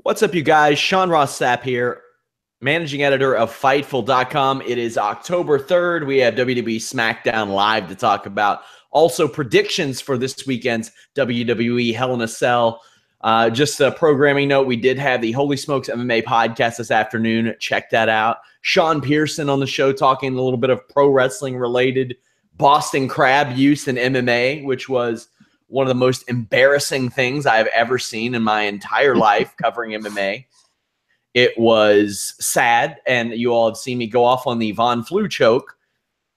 What's up, you guys? Sean Ross Sapp here, managing editor of Fightful.com. It is October 3rd. We have WWE Smackdown live to talk about. Also, predictions for this weekend's WWE Hell in a Cell. Just a programming note, we did have the Holy Smokes MMA podcast this afternoon. Check that out. Sean Pearson on the show talking a little bit of pro wrestling related Boston Crab use in MMA, which was one of the most embarrassing things I've ever seen in my entire life covering MMA. It was sad, and you all have seen me go off on the Von Flue choke,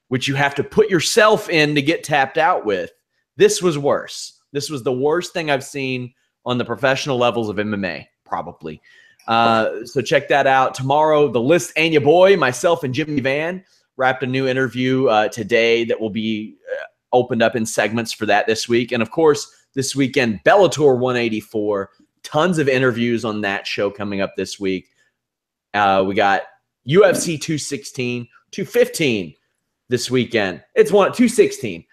which you have to put yourself in to get tapped out with. This was worse. This was the worst thing I've seen on the professional levels of MMA, probably. So check that out. Tomorrow, The List and your boy, myself and Jimmy Van, wrapped a new interview today that will be opened up in segments for that this week. And of course, this weekend, Bellator 184, tons of interviews on that show coming up this week. We got UFC 216, 215 this weekend. It's 216.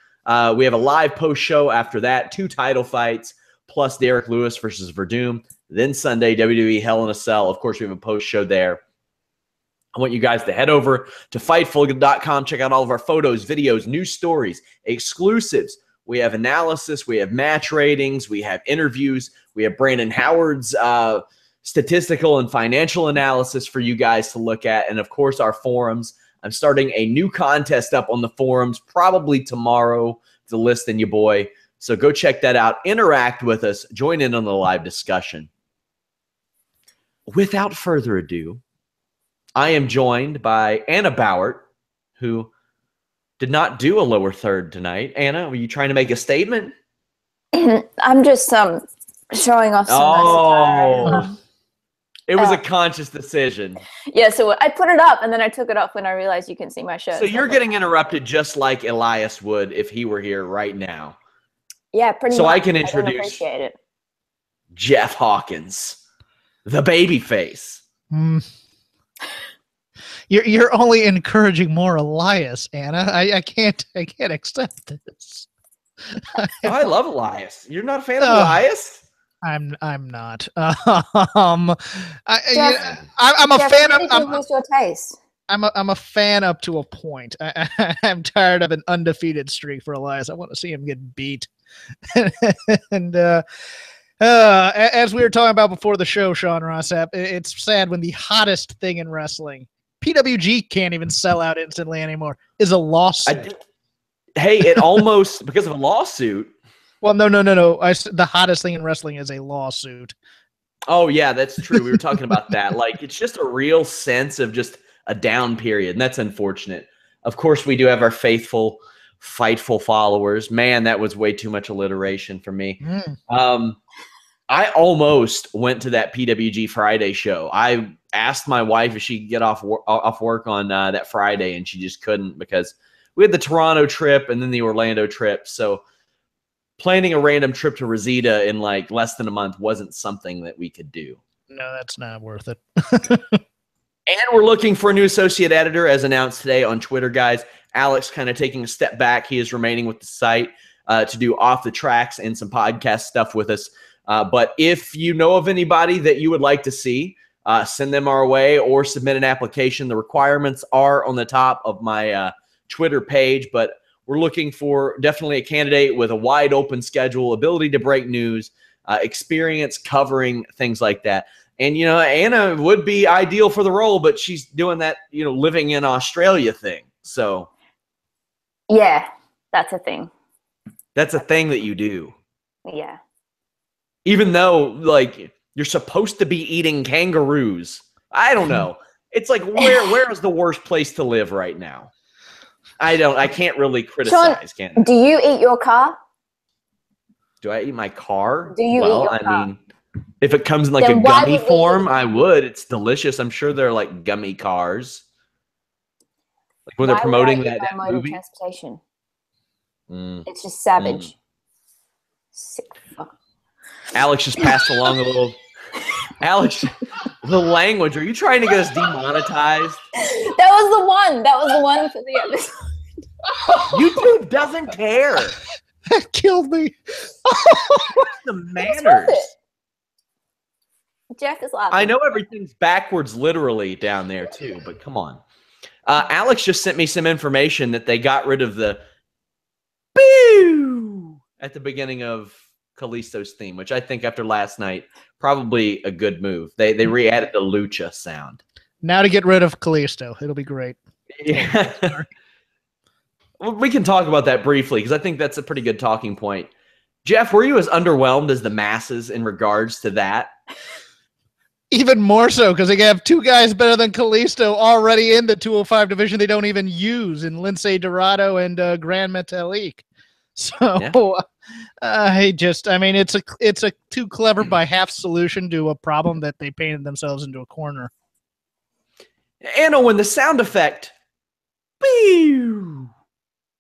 We have a live post show after that, 2 title fights, plus Derek Lewis versus Verdum. Then Sunday, WWE Hell in a Cell. Of course, we have a post show there. I want you guys to head over to Fightful.com. Check out all of our photos, videos, news stories, exclusives. We have analysis. We have match ratings. We have interviews. We have Brandon Howard's statistical and financial analysis for you guys to look at. And, of course, our forums. I'm starting a new contest up on the forums probably tomorrow, The List and your boy. So go check that out. Interact with us. Join in on the live discussion. Without further ado, I am joined by Anna Bauert, who did not do a lower third tonight. Anna, were you trying to make a statement? I'm just showing off some it was a conscious decision. Yeah, so I put it up, and then I took it off when I realized you can see my shirt. So you're getting interrupted just like Elias would if he were here right now. Yeah, pretty much. So I can introduce appreciate it. Jeff Hawkins, the babyface. You're only encouraging more Elias, Anna. I can't accept this. I love Elias. You're not a fan of Elias? I'm not. I'm a fan of. What's your taste? I'm a fan up to a point. I'm tired of an undefeated streak for Elias. I want to see him get beat. And as we were talking about before the show, Sean Ross Sapp, it's sad when the hottest thing in wrestling, PWG can't even sell out instantly anymore, is a lawsuit. Hey, it almost, because of a lawsuit. Well, no. The hottest thing in wrestling is a lawsuit. Oh, yeah, that's true. We were talking about that. Like, it's just a real sense of just a down period, and that's unfortunate. Of course, we do have our faithful Fightful followers. Man, that was way too much alliteration for me. I almost went to that PWG Friday show. I asked my wife if she could get off work on that Friday, and she just couldn't because we had the Toronto trip and then the Orlando trip. So planning a random trip to Reseda in like less than a month wasn't something that we could do. No, that's not worth it. And we're looking for a new associate editor, as announced today on Twitter, guys. Alex kind of taking a step back. He is remaining with the site to do off the tracks and some podcast stuff with us. But if you know of anybody that you would like to see, send them our way or submit an application. The requirements are on the top of my Twitter page, but we're looking for definitely a candidate with a wide open schedule, ability to break news, experience covering things like that. And, you know, Anna would be ideal for the role, but she's doing that, you know, living in Australia thing. So. Yeah, that's a thing. That's a thing that you do. Yeah. Even though, like, you're supposed to be eating kangaroos. I don't know. It's like, where is the worst place to live right now? I can't really criticize, Sean, can I? do you eat your car? Do I eat my car? Do you eat your car? I mean, if it comes in like a gummy form, I would. It's delicious. I'm sure they're like gummy cars. Like when they're promoting that movie. Transportation. It's just savage. Sick fuck. Alex just passed along a little. Alex, the language. Are you trying to get us demonetized? That was the one. That was the one for the episode. YouTube doesn't care. That killed me. The manners. Jeff is laughing. I know everything's backwards literally down there too, but come on. Alex just sent me some information that they got rid of the boo at the beginning of Kalisto's theme, which I think after last night, probably a good move. They re-added the lucha sound. Now to get rid of Kalisto. It'll be great. Yeah. We can talk about that briefly because I think that's a pretty good talking point. Jeff, were you as underwhelmed as the masses in regards to that? Even more so because they have two guys better than Kalisto already in the 205 division they don't even use in Lindsay Dorado and Grand Metalik. So yeah. It's a too clever by half solution to a problem that they painted themselves into a corner. Anna, when the sound effect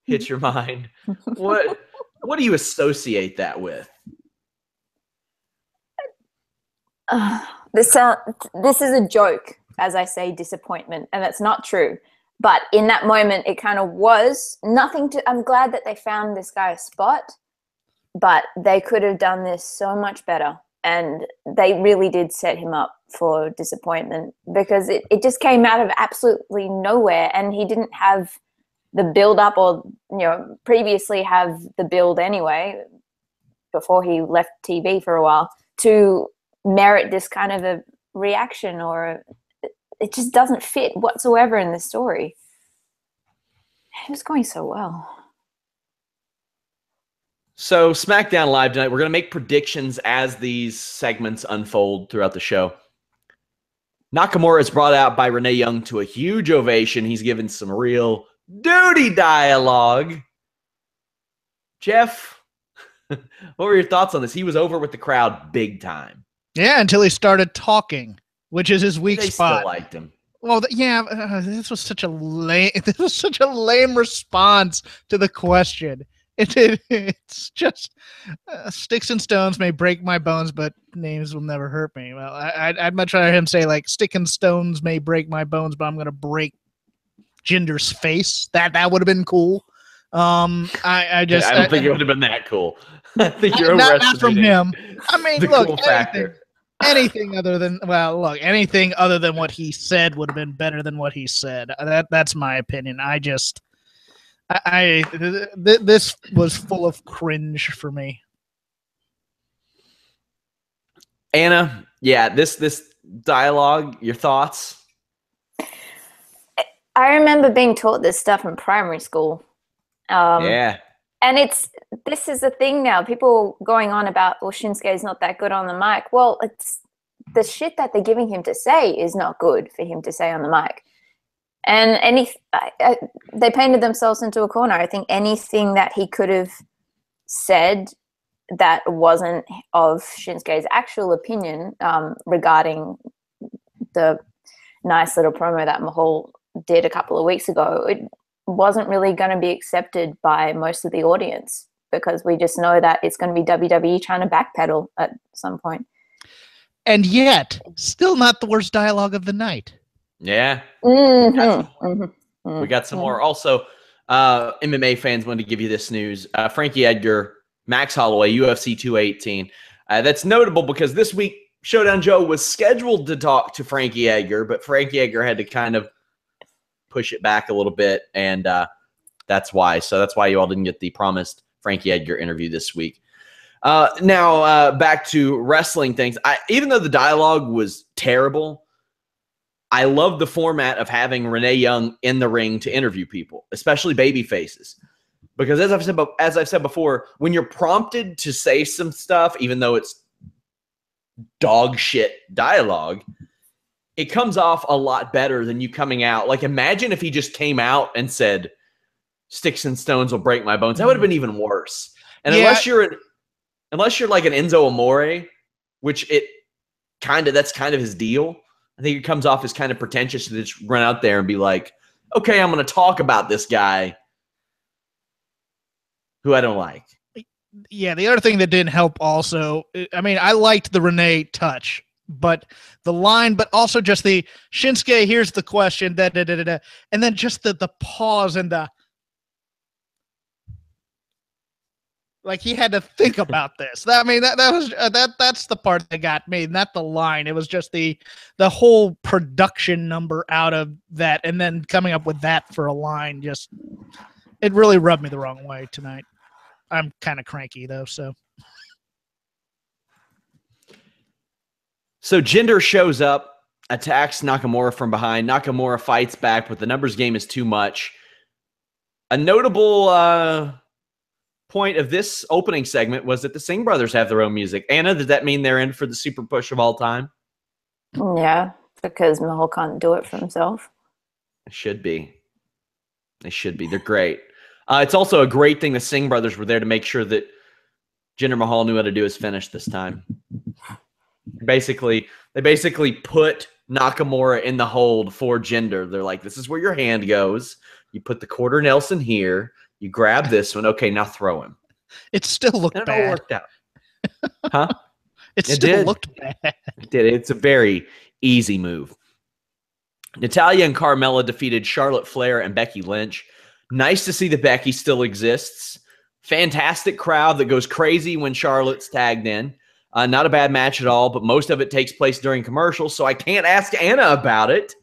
hits your mind, what do you associate that with? This is a joke, as I say, disappointment, and that's not true. But in that moment, it kind of was nothing to. I'm glad that they found this guy a spot, but they could have done this so much better, and they really did set him up for disappointment because it just came out of absolutely nowhere, and he didn't have the build up or previously have the build anyway before he left TV for a while to merit this kind of a reaction, or it just doesn't fit whatsoever in the story. It was going so well. So SmackDown Live tonight, we're going to make predictions as these segments unfold throughout the show. Nakamura is brought out by Renee Young to a huge ovation. He's given some real duty dialogue. Jeff, what were your thoughts on this? He was over with the crowd big time. Yeah, until he started talking, which is his weak spot. Still liked him. Well, this was such a lame response to the question. It's just sticks and stones may break my bones, but names will never hurt me. Well, I'd much rather him say like stick and stones may break my bones, but I'm gonna break Jinder's face. That would have been cool. I don't think it would have been that cool. I think you're overestimating not from him. I mean, look, cool factor. Anything other than what he said would have been better than what he said. That's my opinion. This was full of cringe for me. Anna, yeah, this dialogue, your thoughts? I remember being taught this stuff in primary school. Yeah. And this is a thing now. People going on about, well, Shinsuke's not that good on the mic. Well, it's the shit that they're giving him to say is not good for him to say on the mic. And they painted themselves into a corner. I think anything that he could have said that wasn't of Shinsuke's actual opinion regarding the nice little promo that Mahal did a couple of weeks ago, it wasn't really going to be accepted by most of the audience because we just know that it's going to be WWE trying to backpedal at some point. And yet, still not the worst dialogue of the night. Yeah. We got some more. Also, MMA fans wanted to give you this news. Frankie Edgar, Max Holloway, UFC 218. That's notable because this week, Showdown Joe was scheduled to talk to Frankie Edgar, but Frankie Edgar had to kind of push it back a little bit, and that's why. So that's why you all didn't get the promised Frankie Edgar interview this week. Now, back to wrestling things. Even though the dialogue was terrible, I love the format of having Renee Young in the ring to interview people, especially baby faces. Because as I've said before, when you're prompted to say some stuff, even though it's dog shit dialogue, it comes off a lot better than you coming out. Like, imagine if he just came out and said, sticks and stones will break my bones. That would have been even worse. And unless you're like an Enzo Amore, which that's kind of his deal, I think it comes off as kind of pretentious to just run out there and be like, okay, I'm going to talk about this guy who I don't like. Yeah, the other thing that didn't help also, I mean, I liked the Renee touch, but the line, but also just the Shinsuke, here's the question, and then just the pause and the Like he had to think about this. That's the part that got me, not the line. It was just the whole production number out of that, and then coming up with that for a line. Just it really rubbed me the wrong way tonight. I'm kind of cranky though, so. So Jinder shows up, attacks Nakamura from behind. Nakamura fights back, but the numbers game is too much. A notable point of this opening segment was that the Singh brothers have their own music. Anna, does that mean they're in for the super push of all time? Yeah, because Mahal can't do it for himself. It should be. They should be. They're great. It's also a great thing the Singh brothers were there to make sure that Jinder Mahal knew how to do his finish this time. They basically put Nakamura in the hold for Jinder. They're like, this is where your hand goes. You put the quarter Nelson here. You grab this one. Okay, now throw him. It still looked bad. It all worked out. Huh? It still looked bad. It did. It's a very easy move. Natalya and Carmella defeated Charlotte Flair and Becky Lynch. Nice to see that Becky still exists. Fantastic crowd that goes crazy when Charlotte's tagged in. Not a bad match at all, but most of it takes place during commercials, so I can't ask Anna about it.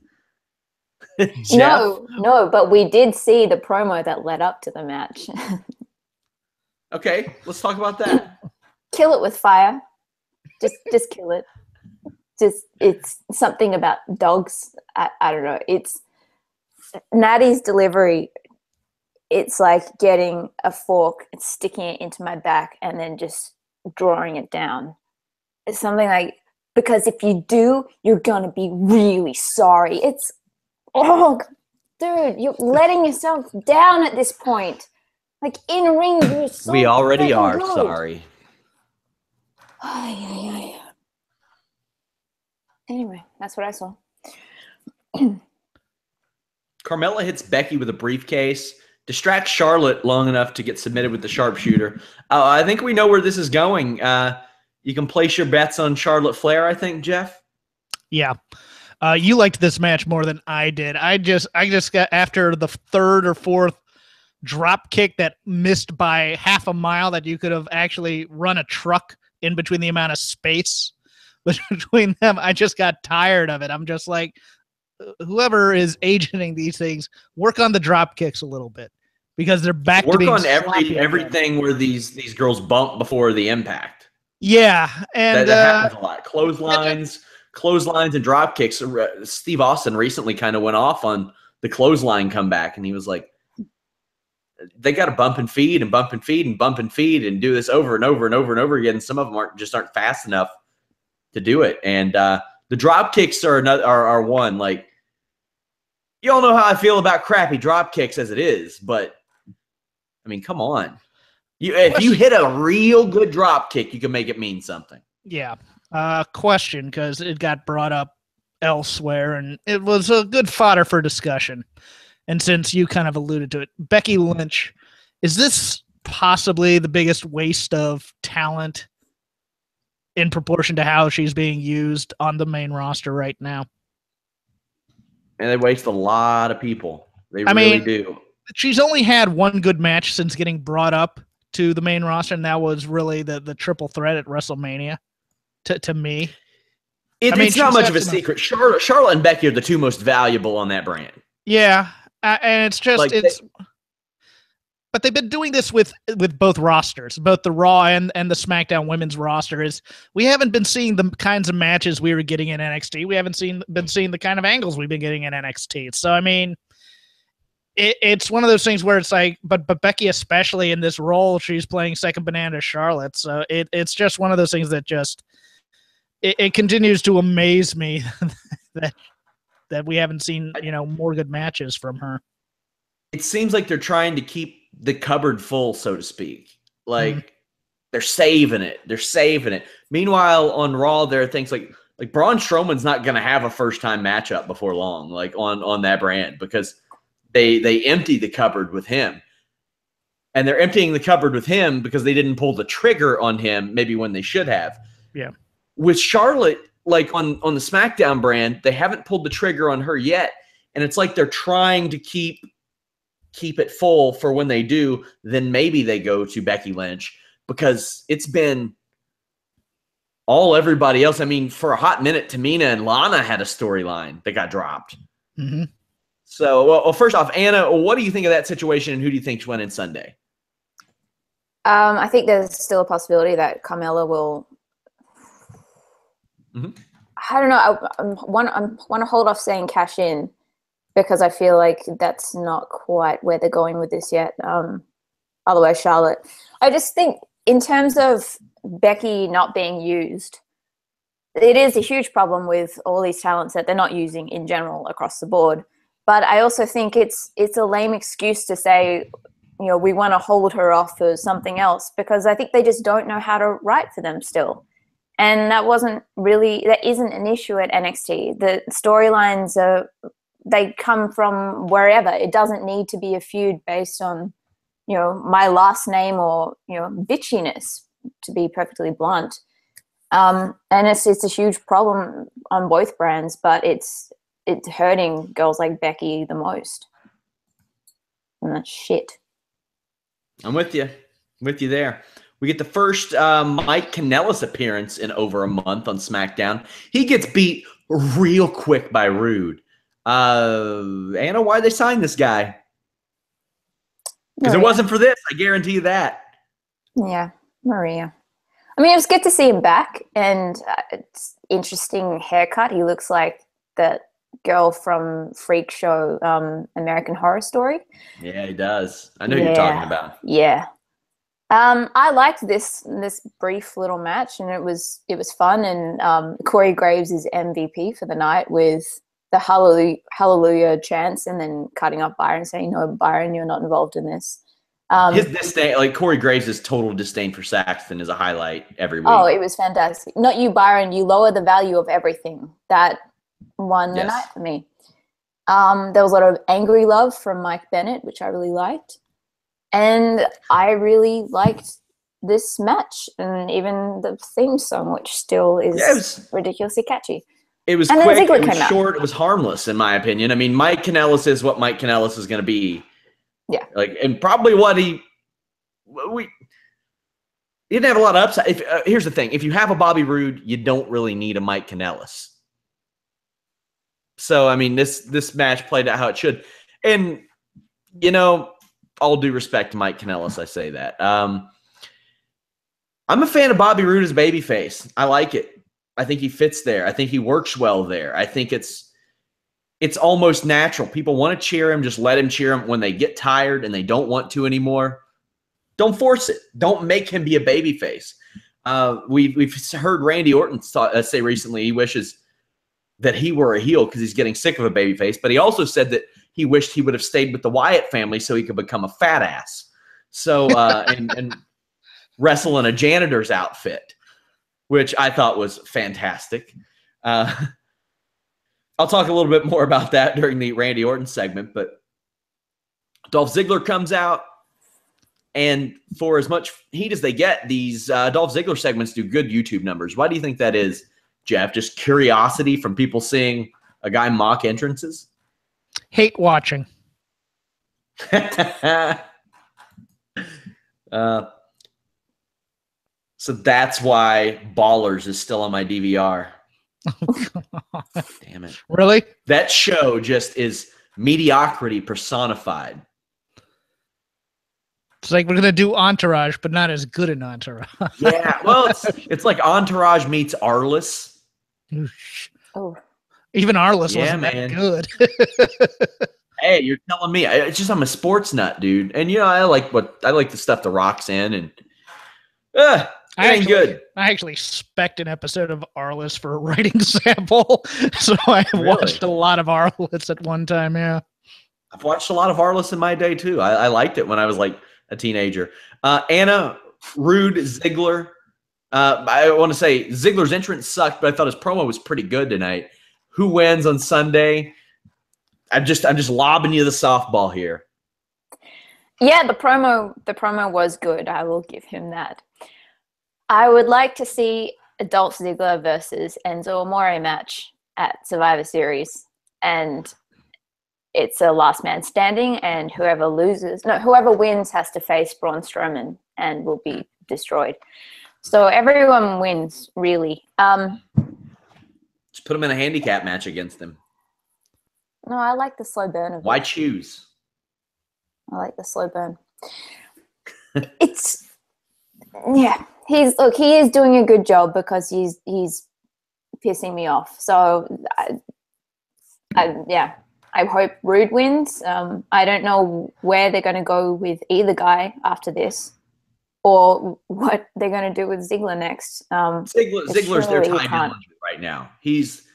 No, but we did see the promo that led up to the match. Okay, let's talk about that. Kill it with fire. Just kill it. It's something about dogs. I don't know. It's Natty's delivery. It's like getting a fork and sticking it into my back and then just drawing it down. It's something like, because if you do, you're gonna be really sorry. It's, oh, dude, you're letting yourself down at this point. Like in ring, you're so we already are good. sorry. Anyway, that's what I saw. Carmella hits Becky with a briefcase, distracts Charlotte long enough to get submitted with the sharpshooter. I think we know where this is going. You can place your bets on Charlotte Flair, I think, Jeff. Yeah. You liked this match more than I did. I just got after the third or fourth drop kick that missed by half a mile that you could have actually run a truck in between the amount of space between them. I just got tired of it. I'm just like, whoever is agenting these things, work on the drop kicks a little bit because they're back to being on everything where these girls bump before the impact. Yeah, and that happens a lot. Clotheslines and drop kicks. Steve Austin recently kind of went off on the clothesline comeback, and he was like, they got to bump and feed and bump and feed and bump and feed and do this over and over and over and over again. Some of them aren't fast enough to do it. And the drop kicks are one. Like, you all know how I feel about crappy drop kicks as it is, but I mean, come on. If you hit a real good drop kick, you can make it mean something. Yeah. Question, because it got brought up elsewhere, and it was a good fodder for discussion. And since you kind of alluded to it, Becky Lynch, is this possibly the biggest waste of talent in proportion to how she's being used on the main roster right now? And they waste a lot of people. They really do. She's only had one good match since getting brought up to the main roster, and that was really the triple threat at WrestleMania. To me, it's not much of a secret. Charlotte and Becky are the two most valuable on that brand. Yeah, and it's just like but they've been doing this with both rosters, both the Raw and the SmackDown women's roster. We haven't been seeing the kinds of matches we were getting in NXT. We haven't been seeing the kind of angles we've been getting in NXT. So I mean, it's one of those things where it's like, but Becky, especially in this role, she's playing second banana to Charlotte. So it's just one of those things that just it continues to amaze me that we haven't seen more good matches from her. It seems like they're trying to keep the cupboard full, so to speak. Like they're saving it. They're saving it. Meanwhile, on Raw, there are things like Braun Strowman's not going to have a first time matchup before long, like on that brand, because they empty the cupboard with him. And they're emptying the cupboard with him because they didn't pull the trigger on him maybe when they should have. Yeah. With Charlotte, like on the SmackDown brand, they haven't pulled the trigger on her yet. And it's like they're trying to keep it full for when they do. Then maybe they go to Becky Lynch. because it's been all everybody else. I mean, for a hot minute, Tamina and Lana had a storyline that got dropped. Mm-hmm. So, well, first off, Anna, what do you think of that situation, and who do you think's winning Sunday? I think there's still a possibility that Carmella will. Mm-hmm. I don't know. I want to hold off saying cash in because I feel like that's not quite where they're going with this yet. Otherwise, Charlotte. I just think in terms of Becky not being used, it is a huge problem with all these talents that they're not using in general across the board. But I also think it's a lame excuse to say, you know, we want to hold her off for something else, because I think they just don't know how to write for them still. And that isn't an issue at NXT. The storylines they come from wherever. It doesn't need to be a feud based on, you know, my last name or, you know, bitchiness, to be perfectly blunt. And it's a huge problem on both brands, but it's hurting girls like Becky the most. And that's shit. I'm with you. With you there. We get the first Mike Kanellis appearance in over a month on SmackDown. He gets beat real quick by Roode. Anna, why'd they sign this guy? Because it wasn't for this. I guarantee you that. Yeah, Maria. I mean, it was good to see him back, and it's interesting haircut. He looks like that girl from Freak Show, American Horror Story. Yeah, he does. I know who you're talking about. Yeah. I liked this brief little match, and it was fun. And Corey Graves is MVP for the night with the hallelujah chants, and then cutting up Byron, saying, "No, Byron, you're not involved in this." His disdain, like Corey Graves' total disdain for Saxton, is a highlight every week. Oh, it was fantastic. Not you, Byron. You lower the value of everything. That won the night for me. There was a lot of angry love from Mike Bennett, which I really liked. And I really liked this match, and even the theme song, which still is ridiculously catchy. It was quick, it was short, it was harmless, in my opinion. I mean, Mike Kanellis is what Mike Kanellis is going to be. Yeah. Like, and probably what he didn't have a lot of upside. Here's the thing. If you have a Bobby Roode, you don't really need a Mike Kanellis. So, I mean, this match played out how it should. And, you know, all due respect to Mike Kanellis, I say that. I'm a fan of Bobby Roode as babyface. I like it. I think he fits there. I think he works well there. I think it's almost natural. People want to cheer him. Just let him cheer him when they get tired and they don't want to anymore. Don't force it. Don't make him be a babyface. We've heard Randy Orton say recently he wishes that he were a heel because he's getting sick of a babyface. But he also said that he wished he would have stayed with the Wyatt family so he could become a fat ass. So and wrestle in a janitor's outfit, which I thought was fantastic. I'll talk a little bit more about that during the Randy Orton segment, but Dolph Ziggler comes out, and for as much heat as they get, these Dolph Ziggler segments do good YouTube numbers. Why do you think that is, Jeff? Just curiosity from people seeing a guy mock entrances? Hate watching. So that's why Ballers is still on my DVR. Oh, damn it. Really? That show just is mediocrity personified. It's like we're going to do Entourage, but not as good an Entourage. Yeah, well, it's like Entourage meets Arliss. Oh. Even Arliss wasn't that good. Hey, you're telling me. It's just I'm a sports nut, dude. And, you know, I like the stuff The Rock's in, and ain't good. I actually spec'd an episode of Arliss for a writing sample, so I watched a lot of Arliss at one time, yeah. I've watched a lot of Arliss in my day, too. I liked it when I was, like, a teenager. Anna, Roode, Ziggler. I want to say Ziggler's entrance sucked, but I thought his promo was pretty good tonight. Who wins on Sunday? I'm just lobbing you the softball here. Yeah, the promo was good. I will give him that. I would like to see a Dolph Ziggler versus Enzo Amore match at Survivor Series, and it's a last man standing, and whoever wins has to face Braun Strowman, and will be destroyed. So everyone wins, really. Just put him in a handicap match against him. No, I like the slow burn of it. Why choose? I like the slow burn. It's yeah. He is doing a good job because he's pissing me off. So I hope Roode wins. I don't know where they're going to go with either guy after this, or what they're going to do with Ziggler next. Ziggler's their Tye Dillinger right now. He's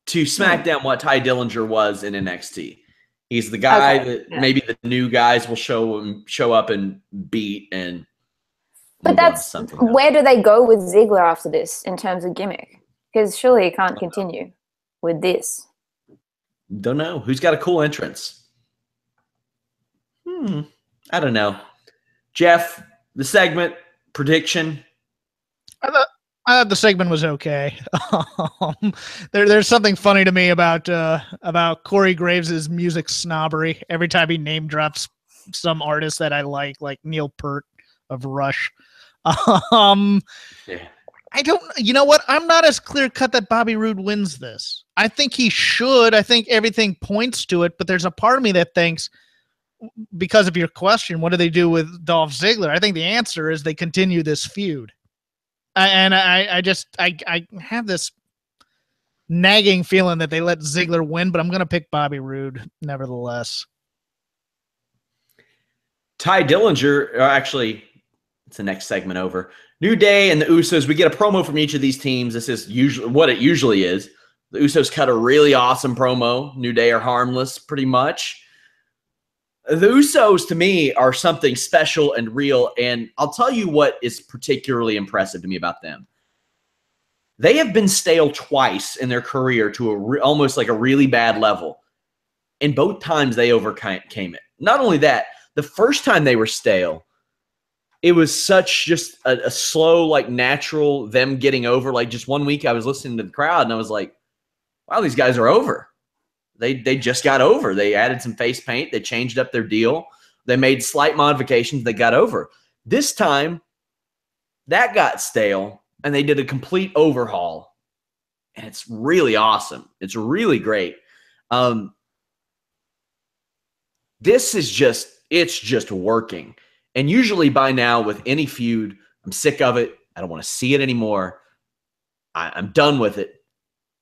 to SmackDown what Tye Dillinger was in NXT. He's the guy that maybe the new guys will show up and beat and. But that's where do they go with Ziggler after this in terms of gimmick? Because surely he can't continue with this. Don't know. Who's got a cool entrance? I don't know. Jeff, the segment prediction. I thought the segment was okay. There's something funny to me about Corey Graves' music snobbery. Every time he name drops some artist that I like Neil Peart of Rush. Yeah. I don't. You know what? I'm not as clear cut that Bobby Roode wins this. I think he should. I think everything points to it. But there's a part of me that thinks, because of your question, what do they do with Dolph Ziggler? I think the answer is they continue this feud. I have this nagging feeling that they let Ziggler win, but I'm going to pick Bobby Roode nevertheless. Tye Dillinger, actually, it's the next segment over. New Day and the Usos, we get a promo from each of these teams. This is usually what it usually is. The Usos cut a really awesome promo. New Day are harmless, pretty much. The Usos, to me, are something special and real, and I'll tell you what is particularly impressive to me about them. They have been stale twice in their career to almost like a really bad level, and both times they overcame it. Not only that, the first time they were stale, it was such just a slow, like natural them getting over. Like just one week I was listening to the crowd, and I was like, wow, these guys are over. They just got over. They added some face paint. They changed up their deal. They made slight modifications. They got over. This time, that got stale, and they did a complete overhaul. And it's really awesome. It's really great. This is it's just working. And usually by now with any feud, I'm sick of it. I don't want to see it anymore. I'm done with it.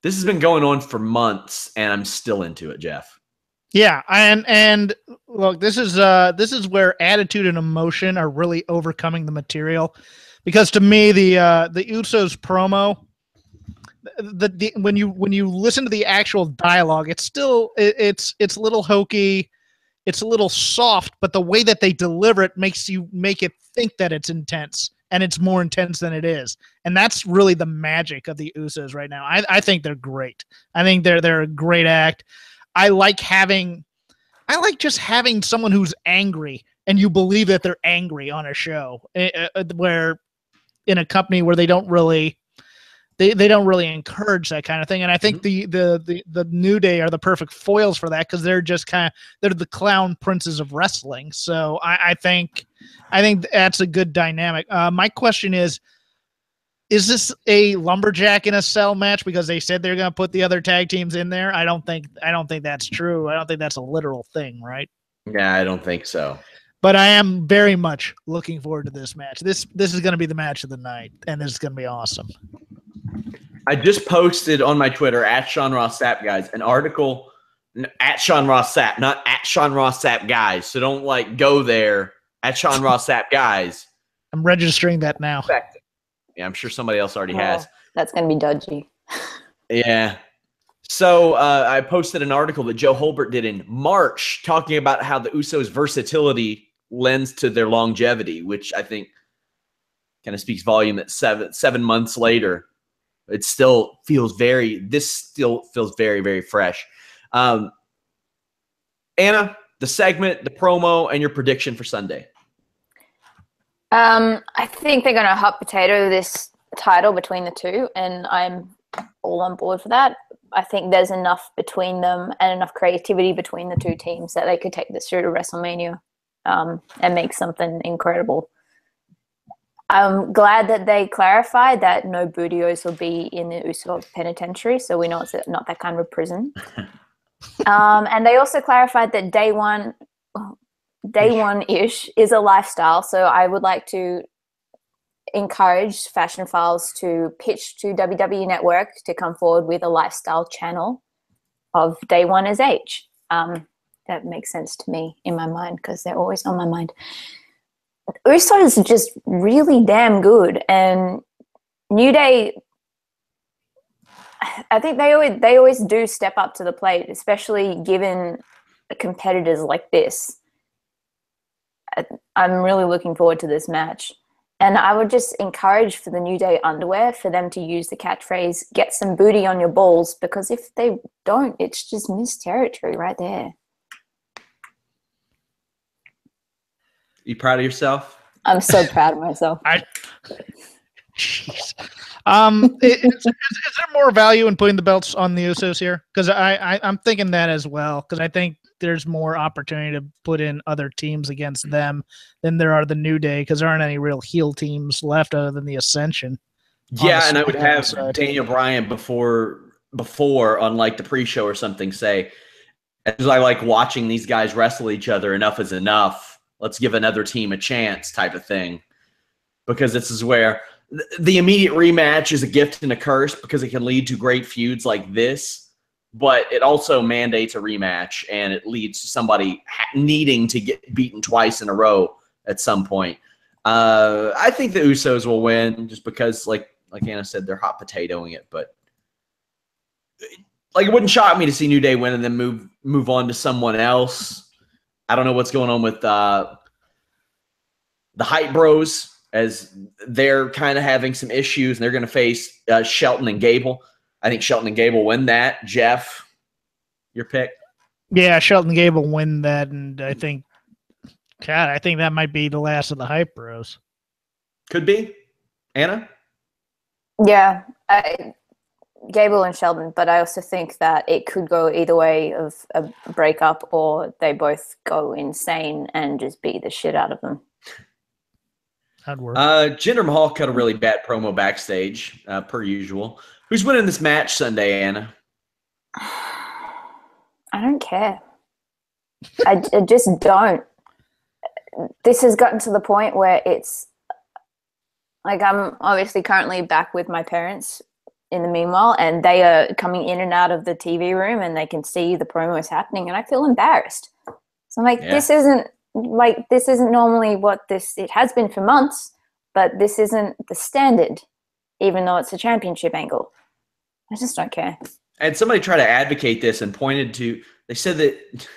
This has been going on for months, and I'm still into it, Jeff. Yeah, and look, this is where attitude and emotion are really overcoming the material, because to me the Usos promo, when you listen to the actual dialogue, it's still it's a little hokey, it's a little soft, but the way that they deliver it make it think that it's intense. And it's more intense than it is. And that's really the magic of the Usos right now. I think they're great. I think they're a great act. I like just having someone who's angry and you believe that they're angry on a show, where in a company where they don't really encourage that kind of thing. And I think the New Day are the perfect foils for that, because they're the clown princes of wrestling. So I think that's a good dynamic. My question is this a lumberjack in a cell match because they said they're going to put the other tag teams in there? I don't think that's true. I don't think that's a literal thing, right? Yeah, I don't think so. But I am very much looking forward to this match. This is going to be the match of the night, and this is going to be awesome. I just posted on my Twitter at Sean Ross Sapp guys an article at Sean Ross Sapp, not at Sean Ross Sapp guys. So don't go there at Sean Ross Sapp guys. I'm registering that now. Yeah, I'm sure somebody else already has. That's going to be dodgy. Yeah. So I posted an article that Joe Holbert did in March talking about how the Usos' versatility lends to their longevity, which I think kind of speaks volume that 7 months later, it still feels very very, very fresh. Anna, the segment, the promo, and your prediction for Sunday. I think they're going to hot potato this title between the two, and I'm all on board for that. I think there's enough between them and enough creativity between the two teams that they could take this through to WrestleMania and make something incredible. I'm glad that they clarified that no bootios will be in the Usos penitentiary, so we know it's not that kind of prison. And they also clarified that day one-ish is a lifestyle. So I would like to encourage Fashion Files to pitch to WWE Network to come forward with a lifestyle channel of day one is H. That makes sense to me in my mind because they're always on my mind. Usos is just really damn good, and New Day, I think they always do step up to the plate, especially given competitors like this. I'm really looking forward to this match, and I would just encourage for the New Day underwear for them to use the catchphrase "Get some booty on your balls," because if they don't, it's just missed territory right there. You proud of yourself? I'm so proud of myself. Jeez. Is there more value in putting the belts on the Usos here? Because I'm thinking that as well. Because I think there's more opportunity to put in other teams against them than there are the New Day. Because there aren't any real heel teams left other than the Ascension. Yeah, and I would have Daniel Bryan before on like the pre-show or something say, as I like watching these guys wrestle each other, enough is enough. Let's give another team a chance type of thing. Because this is where the immediate rematch is a gift and a curse because it can lead to great feuds like this, but it also mandates a rematch and it leads to somebody needing to get beaten twice in a row at some point. I think the Usos will win just because, like Anna said, they're hot potatoing it, but like it wouldn't shock me to see New Day win and then move on to someone else. I don't know what's going on with the Hype Bros, as they're kind of having some issues, and they're going to face Shelton and Gable. I think Shelton and Gable win that. Jeff, your pick? Yeah, Shelton and Gable win that, and I think that might be the last of the Hype Bros. Could be. Anna? Yeah, Gable and Sheldon, but I also think that it could go either way of a breakup, or they both go insane and just beat the shit out of them. That'd work. Jinder Mahal cut a really bad promo backstage, per usual. Who's winning this match Sunday, Anna? I don't care. I just don't. This has gotten to the point where it's like I'm obviously currently back with my parents in the meanwhile, and they are coming in and out of the TV room and they can see the promos happening, and I feel embarrassed. So I'm like, This isn't normally what it has been for months, but this isn't the standard, even though it's a championship angle. I just don't care. And somebody tried to advocate this and pointed to, they said that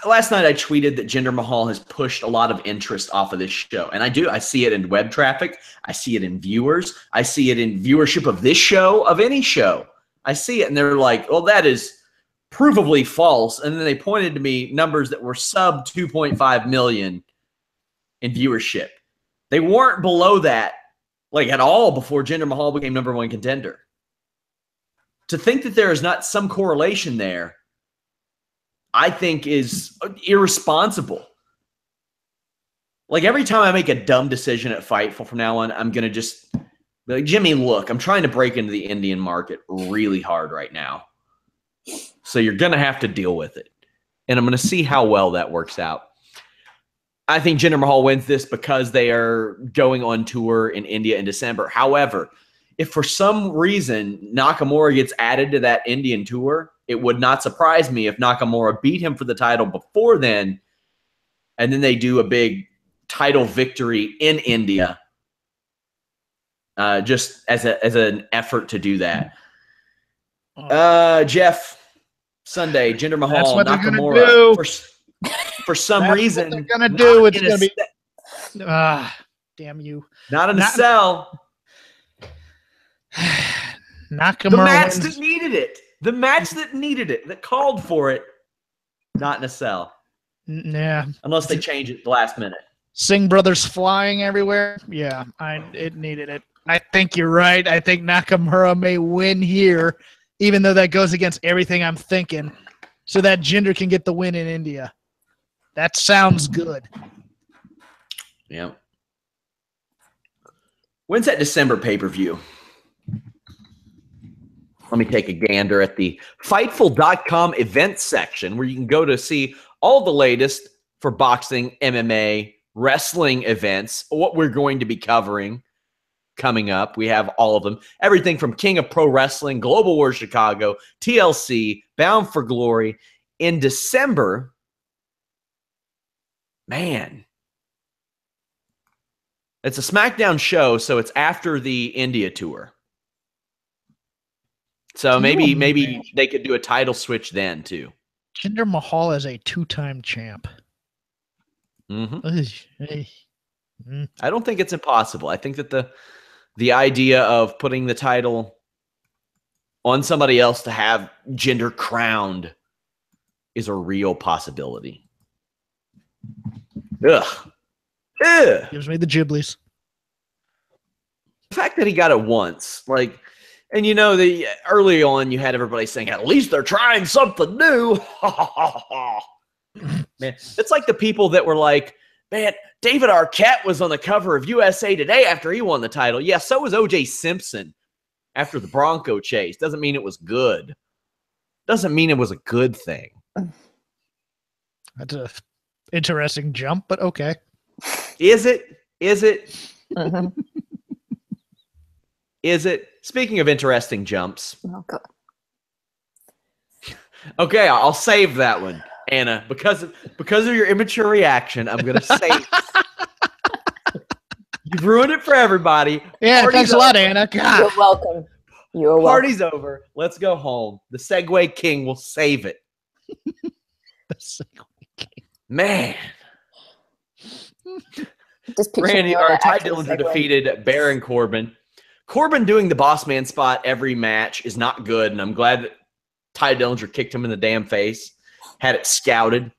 last night I tweeted that Jinder Mahal has pushed a lot of interest off of this show. And I see it in web traffic. I see it in viewers. I see it in viewership of this show, of any show. I see it and they're like, well, that is provably false. And then they pointed to me numbers that were sub 2.5 million in viewership. They weren't below that like at all before Jinder Mahal became number one contender. To think that there is not some correlation there, I think is irresponsible. Like every time I make a dumb decision at Fightful from now on, I'm going to just be like, Jimmy, look, I'm trying to break into the Indian market really hard right now. So you're going to have to deal with it. And I'm going to see how well that works out. I think Jinder Mahal wins this because they are going on tour in India in December. However, if for some reason Nakamura gets added to that Indian tour, it would not surprise me if Nakamura beat him for the title before then, and then they do a big title victory in India, just as an effort to do that. Jeff, Sunday, Jinder Mahal, Nakamura. For some reason, they're gonna do. It's gonna be. Damn you! Not in a cell. Nakamura. The match that needed it. The match that needed it. That called for it. Not in a cell. Yeah. Unless they change it at the last minute. Singh brothers flying everywhere. Yeah, it needed it. I think you're right. I think Nakamura may win here, even though that goes against everything I'm thinking, so that Jinder can get the win in India. That sounds good. Yeah. When's that December pay-per-view? Let me take a gander at the Fightful.com events section where you can go to see all the latest for boxing, MMA, wrestling events, what we're going to be covering coming up. We have all of them. Everything from King of Pro Wrestling, Global War Chicago, TLC, Bound for Glory. In December, man, it's a SmackDown show, so it's after the India tour. So maybe they could do a title switch then too. Jinder Mahal is a 2-time champ. Mm-hmm. I don't think it's impossible. I think that the idea of putting the title on somebody else to have Jinder crowned is a real possibility. Ugh. Gives me the Ghiblies. The fact that he got it once, like, and you know, early on you had everybody saying, at least they're trying something new. Man, it's like the people that were like, man, David Arquette was on the cover of USA Today after he won the title. Yeah, so was O.J. Simpson after the Bronco chase. Doesn't mean it was good. Doesn't mean it was a good thing. That's a interesting jump, but okay. Is it? Is it? Mm-hmm. Is it? Speaking of interesting jumps. Oh, God. Okay, I'll save that one, Anna, because of your immature reaction. I'm gonna save. You've ruined it for everybody. Yeah, Party's thanks a lot, Anna. God. You're welcome. You're welcome. Party's over. Let's go home. The Segway King will save it. The Segway King. Man. Just Randy, or Tye Dillinger defeated Baron Corbin. Corbin doing the boss man spot every match is not good, and I'm glad that Tye Dillinger kicked him in the damn face, had it scouted.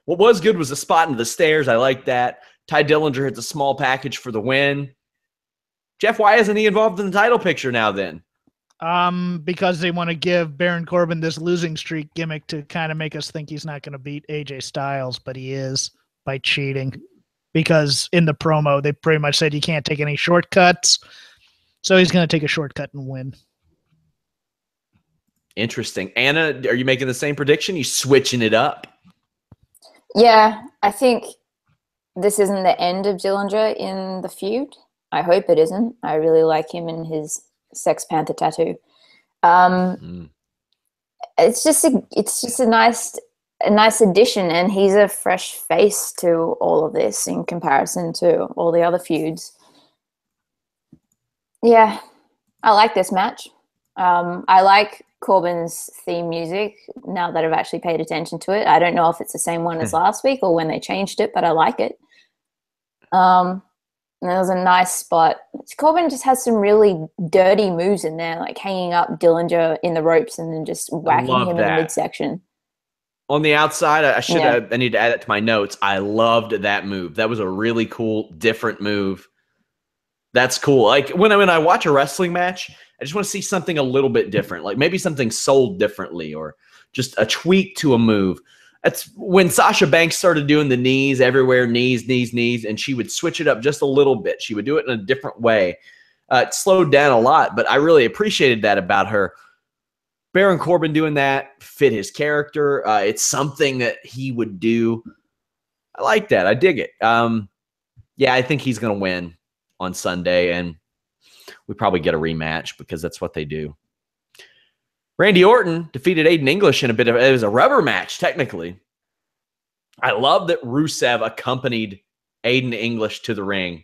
What was good was the spot into the stairs. I like that. Tye Dillinger hits a small package for the win. Jeff, why isn't he involved in the title picture now then? Because they want to give Baron Corbin this losing streak gimmick to kind of make us think he's not going to beat AJ Styles, but he is by cheating. Because in the promo, they pretty much said you can't take any shortcuts. So he's going to take a shortcut and win. Interesting. Anna, are you making the same prediction? You switching it up? Yeah, I think this isn't the end of Dillinger in the feud. I hope it isn't. I really like him and his Sex Panther tattoo. It's just a nice addition, and he's a fresh face to all of this in comparison to all the other feuds. Yeah, I like this match. I like Corbin's theme music now that I've actually paid attention to it. I don't know if it's the same one as last week or when they changed it, but I like it. And there was a nice spot. Corbin just has some really dirty moves in there, like hanging up Dillinger in the ropes and then just whacking him in the midsection. On the outside, I need to add it to my notes. I loved that move. That was a really cool, different move. That's cool. Like when I watch a wrestling match, I just want to see something a little bit different, like maybe something sold differently or just a tweak to a move. That's when Sasha Banks started doing the knees everywhere, knees, and she would switch it up just a little bit. She would do it in a different way. It slowed down a lot, but I really appreciated that about her. Baron Corbin doing that fit his character. It's something that he would do. I like that. I dig it. Yeah, I think he's going to win on Sunday, and we probably get a rematch because that's what they do. Randy Orton defeated Aiden English in it was a rubber match, technically. I love that Rusev accompanied Aiden English to the ring.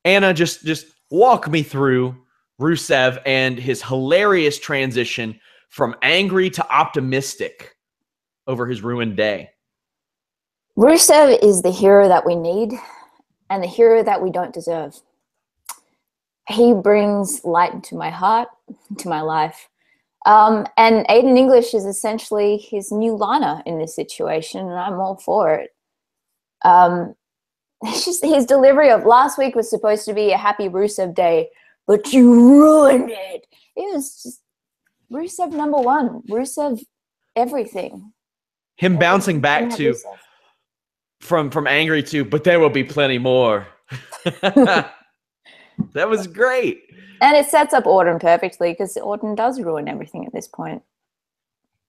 Anna, just walk me through Rusev and his hilarious transition from angry to optimistic over his ruined day. Rusev is the hero that we need and the hero that we don't deserve. He brings light into my heart, into my life. And Aiden English is essentially his new Lana in this situation, and I'm all for it. It's just his delivery of last week was supposed to be a happy Rusev day, but you ruined it. It was just Rusev number one. Rusev everything. Him bouncing back to from angry to, but there will be plenty more. That was great. And it sets up Orton perfectly because Orton does ruin everything at this point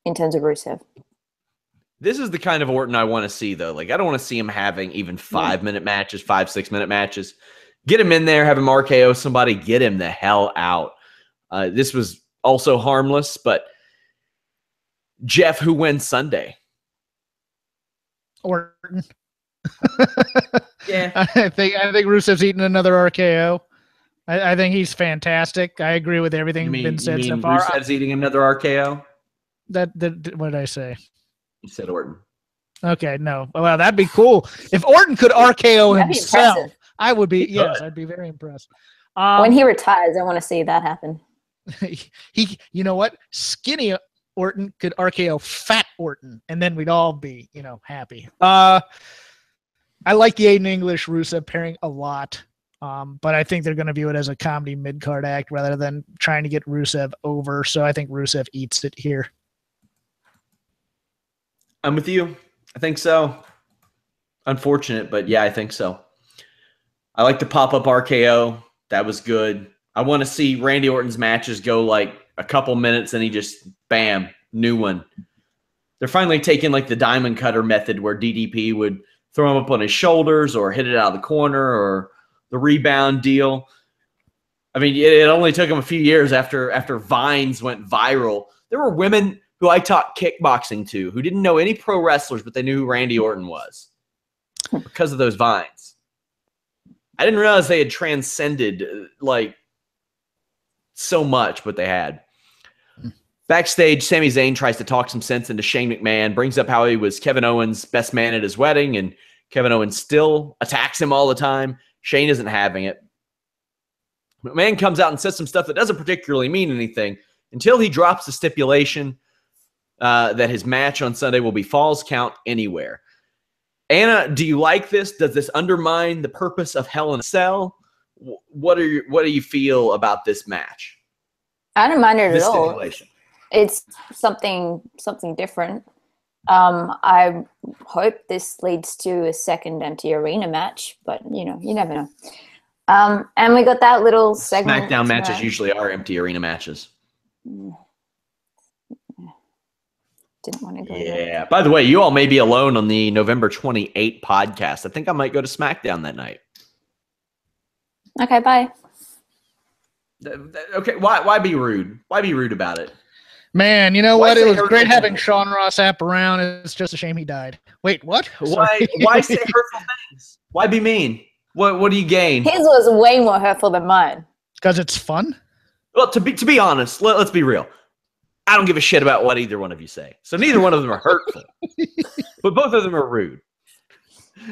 in terms of Rusev. This is the kind of Orton I want to see, though. Like, I don't want to see him having even 5-minute matches, 5-6-minute matches. Get him in there, have him RKO somebody, get him the hell out. This was also harmless, but Jeff, who wins Sunday? Orton. Yeah. I think Rusev's eating another RKO. I think he's fantastic. I agree with everything been said so far. Rusev's eating another RKO? What did I say? You said Orton. Okay, no. Well, that'd be cool. If Orton could RKO himself, I would be, yes, I'd be very impressed. When he retires, I want to see that happen. You know what? Skinny Orton could RKO fat Orton, and then we'd all be, happy. I like the Aiden English Rusev pairing a lot, but I think they're going to view it as a comedy mid-card act rather than trying to get Rusev over, so I think Rusev eats it here. I'm with you. I think so. Unfortunate, but yeah, I think so. I like the pop-up RKO. That was good. I want to see Randy Orton's matches go like a couple minutes and he just, bam, new one. They're finally taking like the diamond cutter method where DDP would throw him up on his shoulders or hit it out of the corner or the rebound deal. I mean, it only took him a few years after Vines went viral. There were women who I taught kickboxing to who didn't know any pro wrestlers, but they knew who Randy Orton was because of those Vines. I didn't realize they had transcended like so much, but they had. Backstage, Sami Zayn tries to talk some sense into Shane McMahon, brings up how he was Kevin Owens' best man at his wedding, and Kevin Owens still attacks him all the time. Shane isn't having it. McMahon comes out and says some stuff that doesn't particularly mean anything until he drops the stipulation that his match on Sunday will be Falls Count Anywhere. Anna, do you like this? Does this undermine the purpose of Hell in a Cell? What do you feel about this match? I don't mind it at all. It's something different. I hope this leads to a second empty arena match, but you never know. And we got that little segment. SmackDown matches usually are empty arena matches. Didn't want to go Yeah. there. By the way, you all may be alone on the November 28 podcast. I think I might go to SmackDown that night. Okay, bye. Okay, why be rude? Why be rude about it? Man, you know what? It was great having Sean Ross Sapp around. It's just a shame he died. Wait, what? Why say hurtful things? Why be mean? What do you gain? His was way more hurtful than mine. Because it's fun? Well, to be honest, let's be real. I don't give a shit about what either one of you say. So neither one of them are hurtful. But both of them are rude.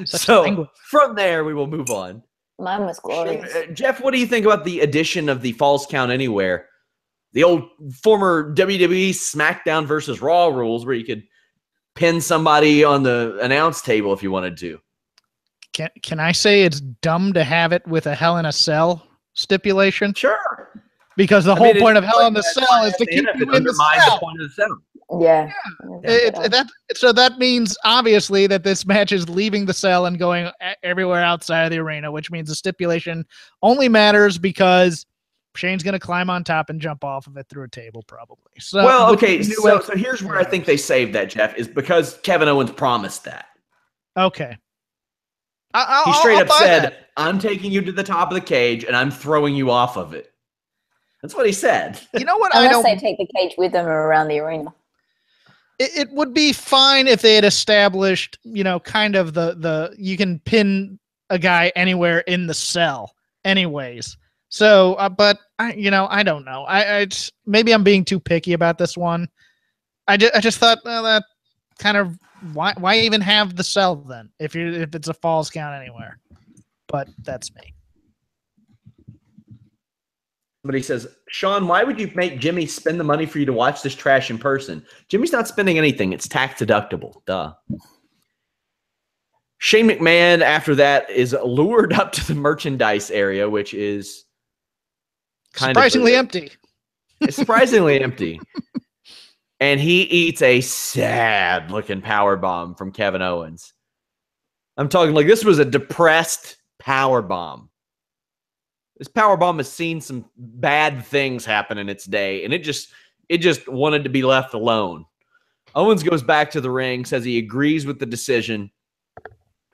So from there, we will move on. Mine was glorious. Jeff, what do you think about the addition of the Falls Count Anywhere? The old former WWE Smackdown versus Raw rules where you could pin somebody on the announce table if you wanted to. Can I say it's dumb to have it with a Hell in a Cell stipulation? Sure. Because the whole point of Hell in the Cell is to keep you in the cell. The point of the cell. Yeah. So that means obviously that this match is leaving the cell and going everywhere outside of the arena, which means the stipulation only matters because Shane's going to climb on top and jump off of it through a table, probably. So, well, okay. So here's where I think they saved that, Jeff, is because Kevin Owens promised that. Okay. He straight up said, "I'm taking you to the top of the cage and I'm throwing you off of it." That's what he said. You know what? Unless they take the cage with them around the arena. It would be fine if they had established, kind of the you can pin a guy anywhere in the cell, anyways. So, but I don't know. Maybe I'm being too picky about this one. I just thought that kind of why even have the cell then if it's a Falls Count Anywhere. But that's me. Somebody says, Sean, why would you make Jimmy spend the money for you to watch this trash in person? Jimmy's not spending anything. It's tax deductible. Duh. Shane McMahon, after that, is lured up to the merchandise area, which is surprisingly empty. It's surprisingly empty. And he eats a sad-looking powerbomb from Kevin Owens. I'm talking like this was a depressed powerbomb. This powerbomb has seen some bad things happen in its day, and it just wanted to be left alone. Owens goes back to the ring, says he agrees with the decision,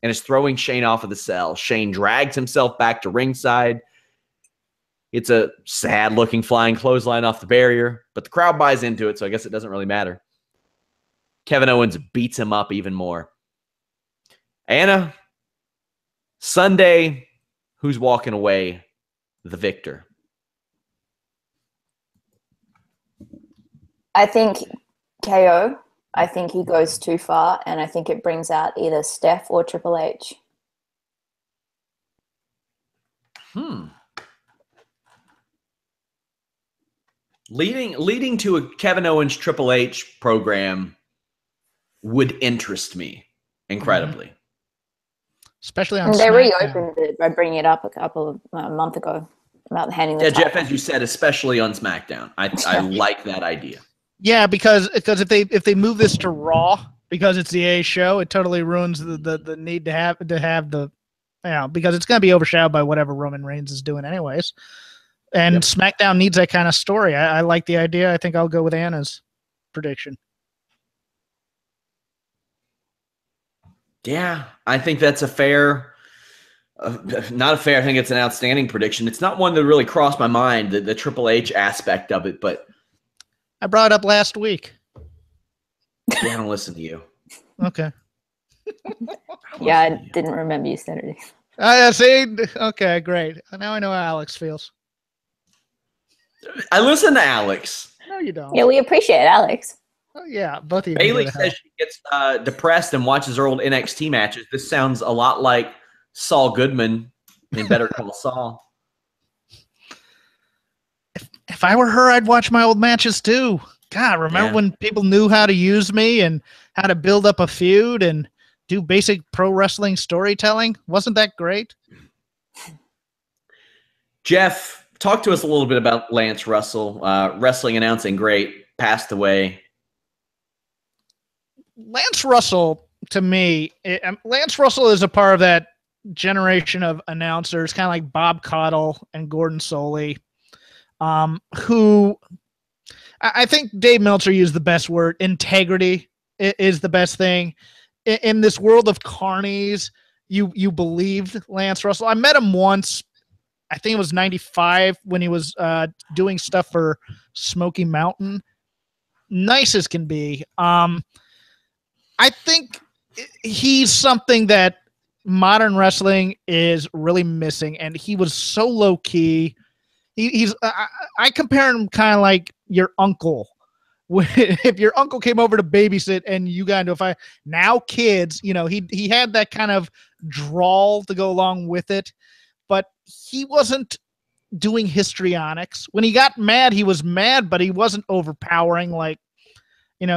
and is throwing Shane off of the cell. Shane drags himself back to ringside. It's a sad-looking flying clothesline off the barrier, but the crowd buys into it, so I guess it doesn't really matter. Kevin Owens beats him up even more. Anna, Sunday, who's walking away the victor? I think KO. I think he goes too far, and I think it brings out either Steph or Triple H. Leading to a Kevin Owens Triple H program would interest me incredibly. Especially on They SmackDown. reopened it by bringing it up a month ago about handing the title. Jeff, as you said, especially on SmackDown. I like that idea. Yeah, because if they move this to Raw, because it's the A show, it totally ruins the need to have the, because it's going to be overshadowed by whatever Roman Reigns is doing anyways. And Yep. SmackDown needs that kind of story. I like the idea. I think I'll go with Anna's prediction. Yeah, I think that's a fair, not a fair, I think it's an outstanding prediction. It's not one that really crossed my mind, the Triple H aspect of it, but I brought it up last week. I don't listen to you. Okay. Yeah, I didn't remember you said it. See? Okay, great. Now I know how Alex feels. I listen to Alex. No, you don't. Yeah, we appreciate it, Alex. Oh, yeah, both of you. Bailey says she gets depressed and watches her old NXT matches. This sounds a lot like Saul Goodman in Better Call Saul. If I were her, I'd watch my old matches too. God, remember when people knew how to use me and how to build up a feud and do basic pro wrestling storytelling? Wasn't that great? Jeff, talk to us a little bit about Lance Russell. Wrestling announcing great, passed away. Lance Russell, to me, Lance Russell is a part of that generation of announcers, kind of like Bob Caudle and Gordon Soley, who I think Dave Meltzer used the best word. Integrity is the best thing. In this world of carnies, you believed Lance Russell. I met him once. I think it was 95 when he was doing stuff for Smoky Mountain. Nice as can be. I think he's something that modern wrestling is really missing, and he was so low key. I compare him kind of like your uncle. If your uncle came over to babysit and you got into a fight, now kids, he had that kind of drawl to go along with it, but he wasn't doing histrionics. When he got mad, he was mad, but he wasn't overpowering like,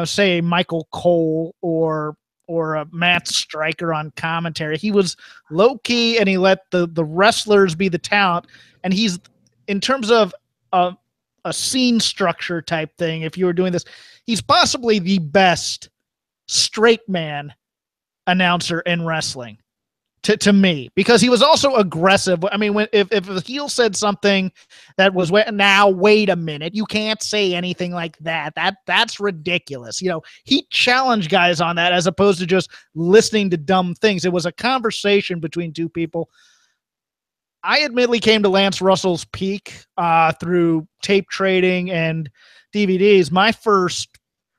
say Michael Cole or a Matt Stryker on commentary. He was low key and he let the wrestlers be the talent. And he's, in terms of a scene structure type thing, if you were doing this, he's possibly the best straight man announcer in wrestling to me, because he was also aggressive. I mean, if the heel said something that was, now wait a minute, you can't say anything like that. That's ridiculous. He challenged guys on that as opposed to just listening to dumb things. It was a conversation between two people. I admittedly came to Lance Russell's peak through tape trading and DVDs. My first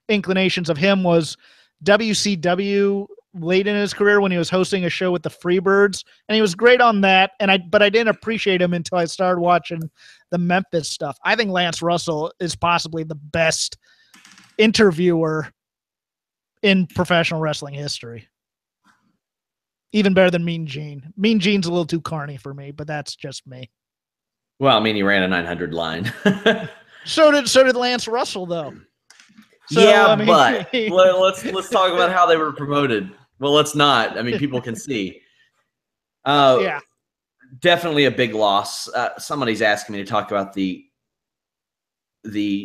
inclinations of him was WCW late in his career when he was hosting a show with the Freebirds, and he was great on that. But I didn't appreciate him until I started watching the Memphis stuff. I think Lance Russell is possibly the best interviewer in professional wrestling history. Even better than Mean Gene. Mean Gene's a little too carny for me, but that's just me. Well, I mean, he ran a 900 line. So did Lance Russell, though. So, yeah, but let's talk about how they were promoted. Well, let's not. I mean, people can see. Yeah. Definitely a big loss. Somebody's asking me to talk about the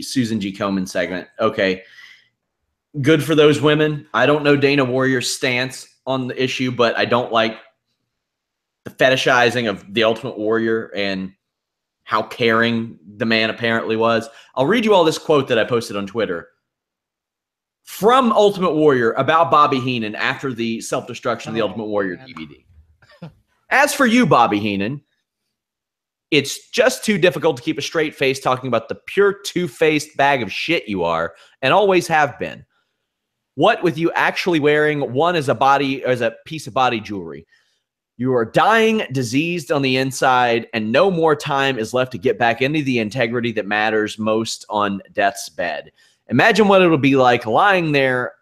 Susan G. Komen segment. Okay. Good for those women. I don't know Dana Warrior's stance on the issue, but I don't like the fetishizing of the Ultimate Warrior and how caring the man apparently was. I'll read you all this quote that I posted on Twitter from Ultimate Warrior about Bobby Heenan after the self-destruction of the Ultimate Warrior DVD. As for you, Bobby Heenan, it's just too difficult to keep a straight face talking about the pure two-faced bag of shit you are and always have been. What with you actually wearing one as a piece of body jewelry? You are dying, diseased on the inside, and no more time is left to get back into the integrity that matters most on death's bed. Imagine what it'll be like lying there,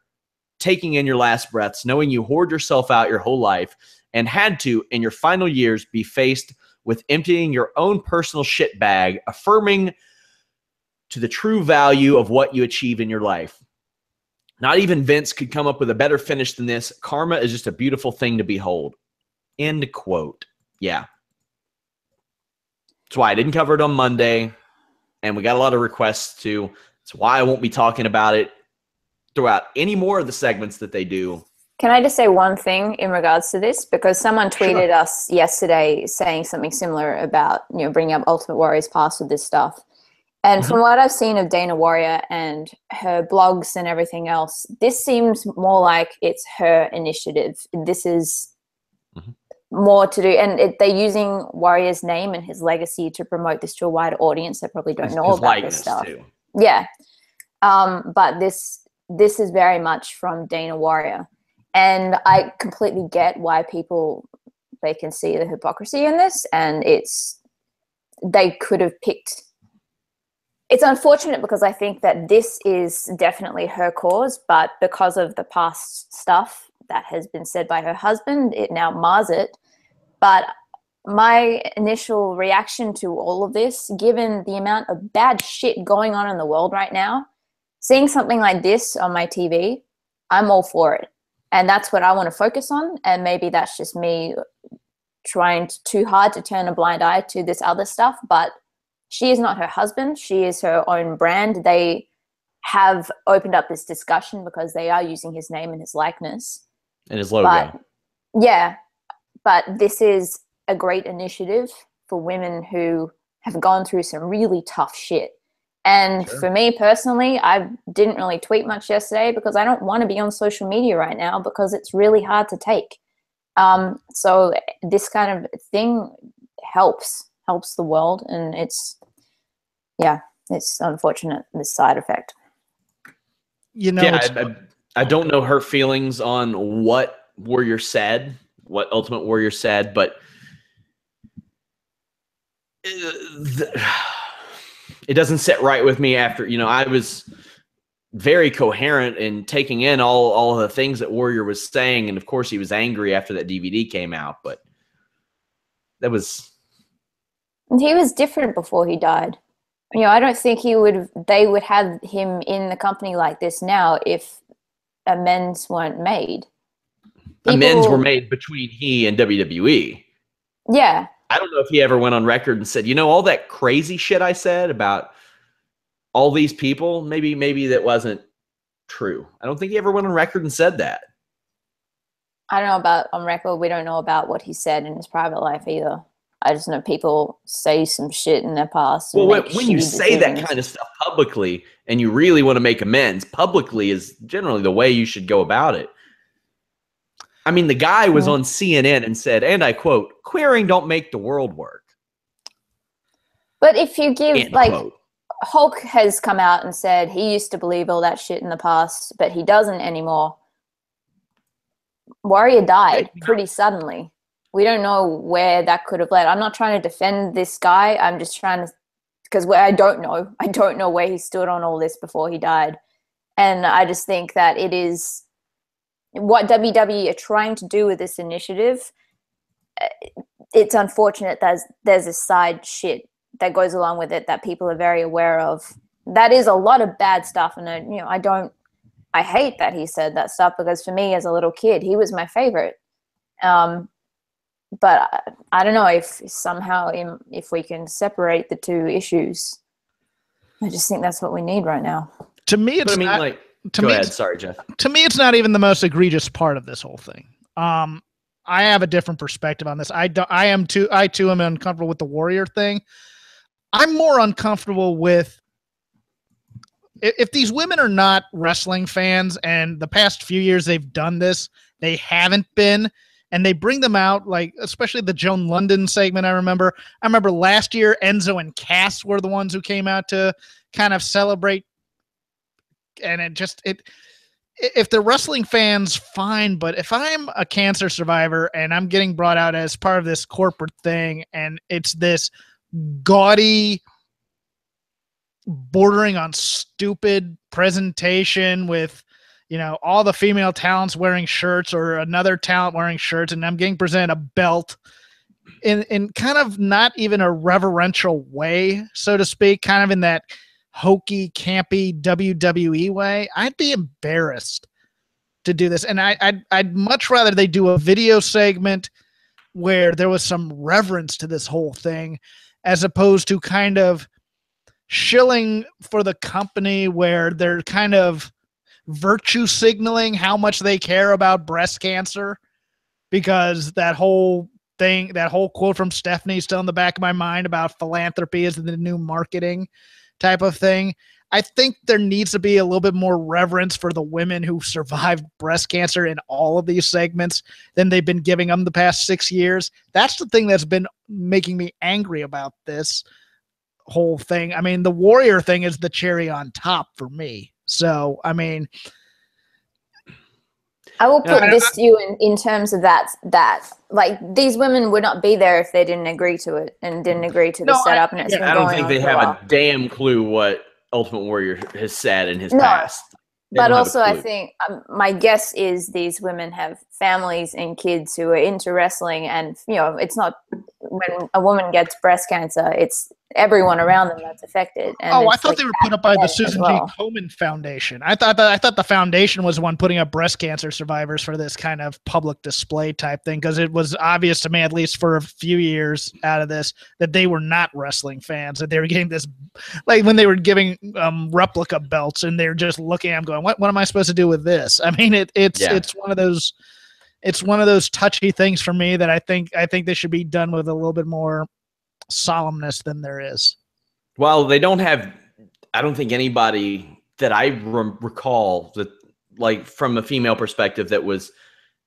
taking in your last breaths, knowing you hoard yourself out your whole life and had to, in your final years, be faced with emptying your own personal shit bag, affirming to the true value of what you achieve in your life. Not even Vince could come up with a better finish than this. Karma is just a beautiful thing to behold. End quote. Yeah. That's why I didn't cover it on Monday, and we got a lot of requests too. That's why I won't be talking about it throughout any more of the segments that they do. Can I just say one thing in regards to this? Because someone tweeted us yesterday saying something similar about, bringing up Ultimate Warrior's past with this stuff. And from what I've seen of Dana Warrior and her blogs and everything else, this seems more like it's her initiative. This is more to do. And they're using Warrior's name and his legacy to promote this to a wider audience that probably don't know about this stuff. Too. Yeah. But this is very much from Dana Warrior. And I completely get why they can see the hypocrisy in this. And they could have picked. It's unfortunate because I think that this is definitely her cause, but because of the past stuff that has been said by her husband, it now mars it. But my initial reaction to all of this, given the amount of bad shit going on in the world right now, seeing something like this on my TV, I'm all for it. And that's what I want to focus on. And maybe that's just me trying too hard to turn a blind eye to this other stuff. But she is not her husband. She is her own brand. They have opened up this discussion because they are using his name and his likeness. And his logo. But this is a great initiative for women who have gone through some really tough shit. And for me personally, I didn't really tweet much yesterday because I don't want to be on social media right now because it's really hard to take. So this kind of thing helps the world, and it's unfortunate, this side effect. I don't know her feelings on what Ultimate Warrior said, but it doesn't sit right with me after, I was very coherent in taking in all of the things that Warrior was saying. And of course he was angry after that DVD came out, but he was different before he died. I don't think they would have him in the company like this now if amends weren't made. Amends were made between he and WWE. Yeah. I don't know if he ever went on record and said, all that crazy shit I said about all these people, maybe that wasn't true. I don't think he ever went on record and said that. I don't know about on record. We don't know about what he said in his private life either. I just know people say some shit in their past. Well, when you say that kind of stuff publicly and you really want to make amends, publicly is generally the way you should go about it. I mean, the guy was on CNN and said, and I quote, "Queering don't make the world work." But if you give, Hulk has come out and said he used to believe all that shit in the past, but he doesn't anymore. Warrior died pretty suddenly. We don't know where that could have led. I'm not trying to defend this guy. I'm just trying to, because I don't know. I don't know where he stood on all this before he died. And I just think that it is what WWE are trying to do with this initiative. It's unfortunate that there's a side shit that goes along with it that people are very aware of. That is a lot of bad stuff. And, I hate that he said that stuff because for me as a little kid, he was my favorite. But I don't know if we can separate the two issues. I just think that's what we need right now. To me, it's Go ahead. Sorry, Jeff. To me, it's not even the most egregious part of this whole thing. I have a different perspective on this. I too am uncomfortable with the Warrior thing. I'm more uncomfortable with if these women are not wrestling fans, and the past few years they've done this, they haven't been, and they bring them out, like especially the Joan London segment. I remember last year Enzo and Cass were the ones who came out to kind of celebrate, and if they're wrestling fans, fine, but if I'm a cancer survivor and I'm getting brought out as part of this corporate thing, and it's this gaudy, bordering on stupid presentation with, all the female talents wearing shirts or another talent wearing shirts, and I'm getting presented a belt in kind of not even a reverential way, so to speak, kind of in that hokey, campy WWE way, I'd be embarrassed to do this. And I'd much rather they do a video segment where there was some reverence to this whole thing, as opposed to kind of shilling for the company where they're kind of virtue signaling how much they care about breast cancer, because that whole quote from Stephanie is still in the back of my mind about philanthropy is the new marketing type of thing. I think there needs to be a little bit more reverence for the women who survived breast cancer in all of these segments than they've been giving them the past 6 years. That's the thing that's been making me angry about this whole thing. I mean, the Warrior thing is the cherry on top for me. So, I mean, I will put this to you in terms of that like these women would not be there if they didn't agree to it and didn't agree to the setup. And I don't think they have a damn clue what Ultimate Warrior has said in his past. But also, I think my guess is these women have families and kids who are into wrestling, and it's not when a woman gets breast cancer, it's everyone around them that's affected. And I thought they were put up by the Susan G. Komen Foundation. I thought the foundation was the one putting up breast cancer survivors for this kind of public display type thing, because it was obvious to me, at least for a few years out of this, that they were not wrestling fans, that they were getting this, like when they were giving replica belts and they're just looking at them going, what am I supposed to do with this? I mean, it's one of those touchy things for me that I think they should be done with a little bit more solemnness than there is. Well, they don't have, I don't think anybody that I recall that, like, from a female perspective, that was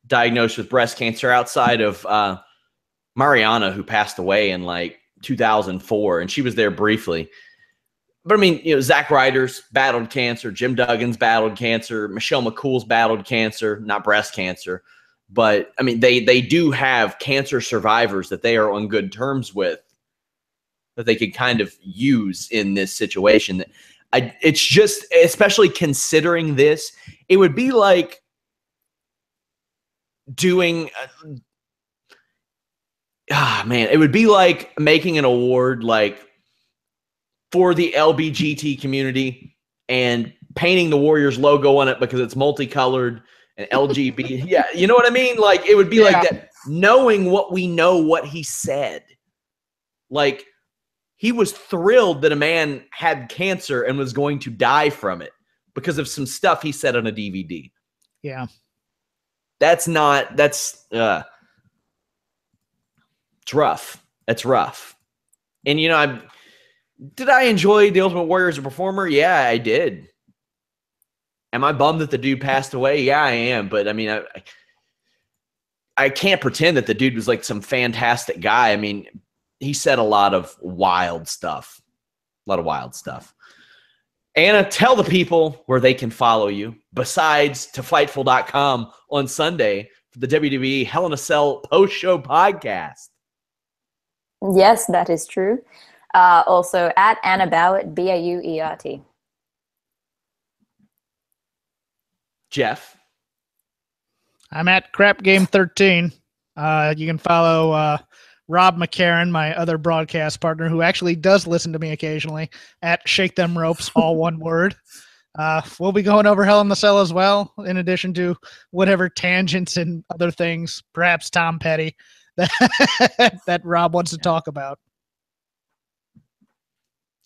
diagnosed with breast cancer outside of Mariana, who passed away in like 2004, and she was there briefly. But I mean, Zack Ryder's battled cancer, Jim Duggan's battled cancer, Michelle McCool's battled cancer, not breast cancer. But I mean, they do have cancer survivors that they are on good terms with, that they could kind of use in this situation. It's just, especially considering this, it would be like doing, it would be like making an award like for the LBGT community and painting the Warriors logo on it because it's multicolored and LGBT. Yeah, you know what I mean? Like, it would be like that, knowing what we know, what he said. Like, he was thrilled that a man had cancer and was going to die from it because of some stuff he said on a DVD. Yeah. It's rough. It's rough. And, did I enjoy The Ultimate Warrior as a performer? Yeah, I did. Am I bummed that the dude passed away? Yeah, I am. But, I mean, I can't pretend that the dude was like some fantastic guy. I mean, he said a lot of wild stuff. Anna, tell the people where they can follow you, besides to Fightful.com on Sunday for the WWE Hell in a Cell post-show podcast. Yes, that is true. Also, at Anna Bauert, Bauert. Jeff? I'm at Crap Game 13. You can follow Rob McCarron, my other broadcast partner, who actually does listen to me occasionally, at Shake Them Ropes, all one word. We'll be going over Hell in the Cell as well, in addition to whatever tangents and other things, perhaps Tom Petty, that Rob wants to talk about.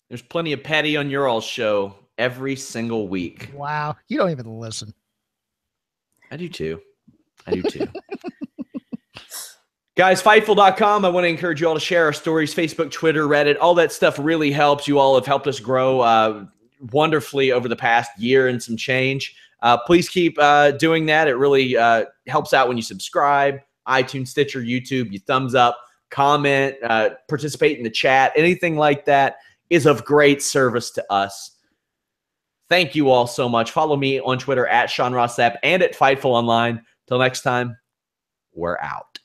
There's plenty of Petty on your all show every single week. Wow. You don't even listen. I do too. Guys, Fightful.com, I want to encourage you all to share our stories, Facebook, Twitter, Reddit. All that stuff really helps. You all have helped us grow wonderfully over the past year and some change. Please keep doing that. It really helps out when you subscribe, iTunes, Stitcher, YouTube, you thumbs up, comment, participate in the chat. Anything like that is of great service to us. Thank you all so much. Follow me on Twitter at Sean Ross Sapp and at Fightful Online. Till next time, we're out.